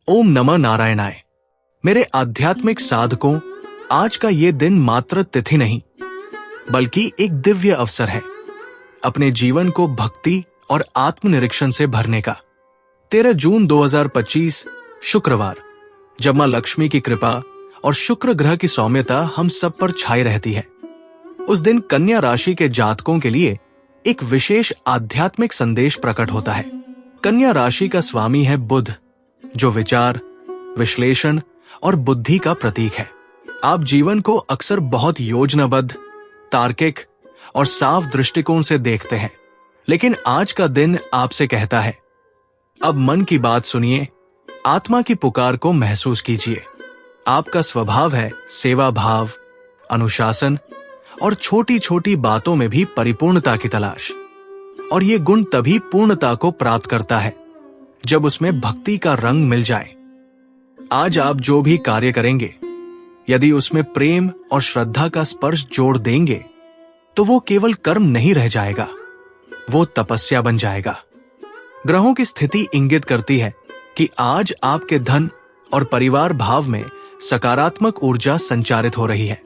ओम नमः नारायणाय। मेरे आध्यात्मिक साधकों, आज का ये दिन मात्र तिथि नहीं बल्कि एक दिव्य अवसर है अपने जीवन को भक्ति और आत्मनिरीक्षण से भरने का। 13 जून 2025 शुक्रवार, जब मां लक्ष्मी की कृपा और शुक्र ग्रह की सौम्यता हम सब पर छाई रहती है। उस दिन कन्या राशि के जातकों के लिए एक विशेष आध्यात्मिक संदेश प्रकट होता है। कन्या राशि का स्वामी है बुध, जो विचार, विश्लेषण और बुद्धि का प्रतीक है। आप जीवन को अक्सर बहुत योजनाबद्ध, तार्किक और साफ दृष्टिकोण से देखते हैं, लेकिन आज का दिन आपसे कहता है, अब मन की बात सुनिए, आत्मा की पुकार को महसूस कीजिए। आपका स्वभाव है सेवा भाव, अनुशासन और छोटी छोटी बातों में भी परिपूर्णता की तलाश। और ये गुण तभी पूर्णता को प्राप्त करता है जब उसमें भक्ति का रंग मिल जाए। आज आप जो भी कार्य करेंगे, यदि उसमें प्रेम और श्रद्धा का स्पर्श जोड़ देंगे, तो वो केवल कर्म नहीं रह जाएगा, वो तपस्या बन जाएगा। ग्रहों की स्थिति इंगित करती है कि आज आपके धन और परिवार भाव में सकारात्मक ऊर्जा संचारित हो रही है,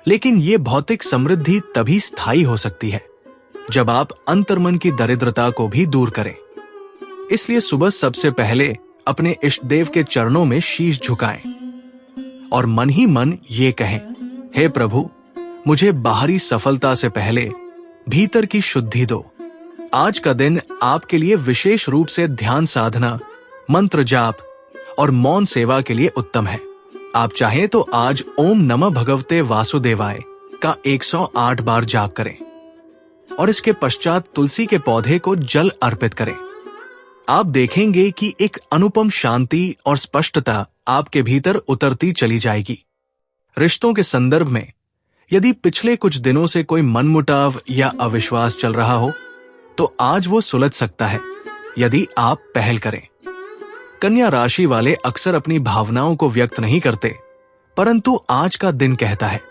लेकिन ये भौतिक समृद्धि तभी स्थायी हो सकती है जब आप अंतर्मन की दरिद्रता को भी दूर करें। इसलिए सुबह सबसे पहले अपने इष्ट देव के चरणों में शीश झुकाएं और मन ही मन ये कहें, हे प्रभु, मुझे बाहरी सफलता से पहले भीतर की शुद्धि दो। आज का दिन आपके लिए विशेष रूप से ध्यान साधना, मंत्र जाप और मौन सेवा के लिए उत्तम है। आप चाहें तो आज ओम नमः भगवते वासुदेवाय का 108 बार जाप करें और इसके पश्चात तुलसी के पौधे को जल अर्पित करें। आप देखेंगे कि एक अनुपम शांति और स्पष्टता आपके भीतर उतरती चली जाएगी। रिश्तों के संदर्भ में यदि पिछले कुछ दिनों से कोई मनमुटाव या अविश्वास चल रहा हो, तो आज वो सुलझ सकता है यदि आप पहल करें। कन्या राशि वाले अक्सर अपनी भावनाओं को व्यक्त नहीं करते, परंतु आज का दिन कहता है,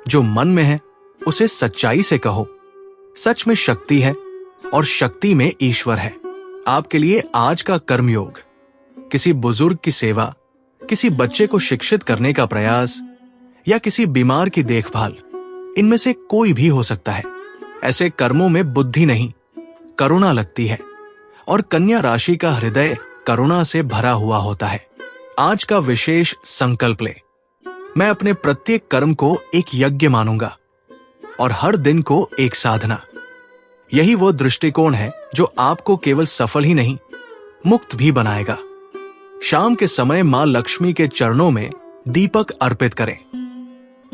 जो मन में है उसे सच्चाई से कहो। सच में शक्ति है और शक्ति में ईश्वर है। आपके लिए आज का कर्मयोग, किसी बुजुर्ग की सेवा, किसी बच्चे को शिक्षित करने का प्रयास या किसी बीमार की देखभाल, इनमें से कोई भी हो सकता है। ऐसे कर्मों में बुद्धि नहीं, करुणा लगती है और कन्या राशि का हृदय करुणा से भरा हुआ होता है। आज का विशेष संकल्प ले, मैं अपने प्रत्येक कर्म को एक यज्ञ मानूंगा और हर दिन को एक साधना। यही वो दृष्टिकोण है जो आपको केवल सफल ही नहीं, मुक्त भी बनाएगा। शाम के समय मां लक्ष्मी के चरणों में दीपक अर्पित करें।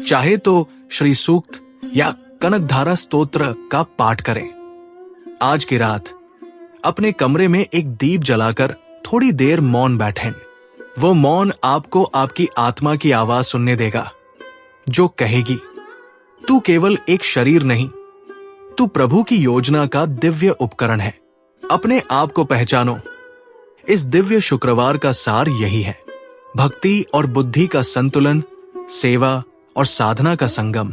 चाहे तो श्री सूक्त या कनकधारा स्तोत्र का पाठ करें। आज की रात अपने कमरे में एक दीप जलाकर थोड़ी देर मौन बैठें। वो मौन आपको आपकी आत्मा की आवाज सुनने देगा, जो कहेगी, तू केवल एक शरीर नहीं, तू प्रभु की योजना का दिव्य उपकरण है। अपने आप को पहचानो। इस दिव्य शुक्रवार का सार यही है, भक्ति और बुद्धि का संतुलन, सेवा और साधना का संगम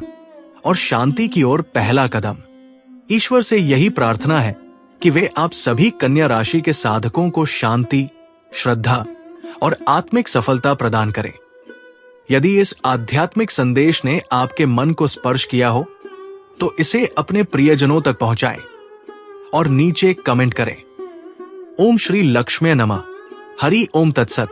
और शांति की ओर पहला कदम। ईश्वर से यही प्रार्थना है कि वे आप सभी कन्या राशि के साधकों को शांति, श्रद्धा और आत्मिक सफलता प्रदान करें। यदि इस आध्यात्मिक संदेश ने आपके मन को स्पर्श किया हो, तो इसे अपने प्रियजनों तक पहुंचाएं और नीचे कमेंट करें। ओम श्री लक्ष्मी नमः। हरि ओम तत्सत।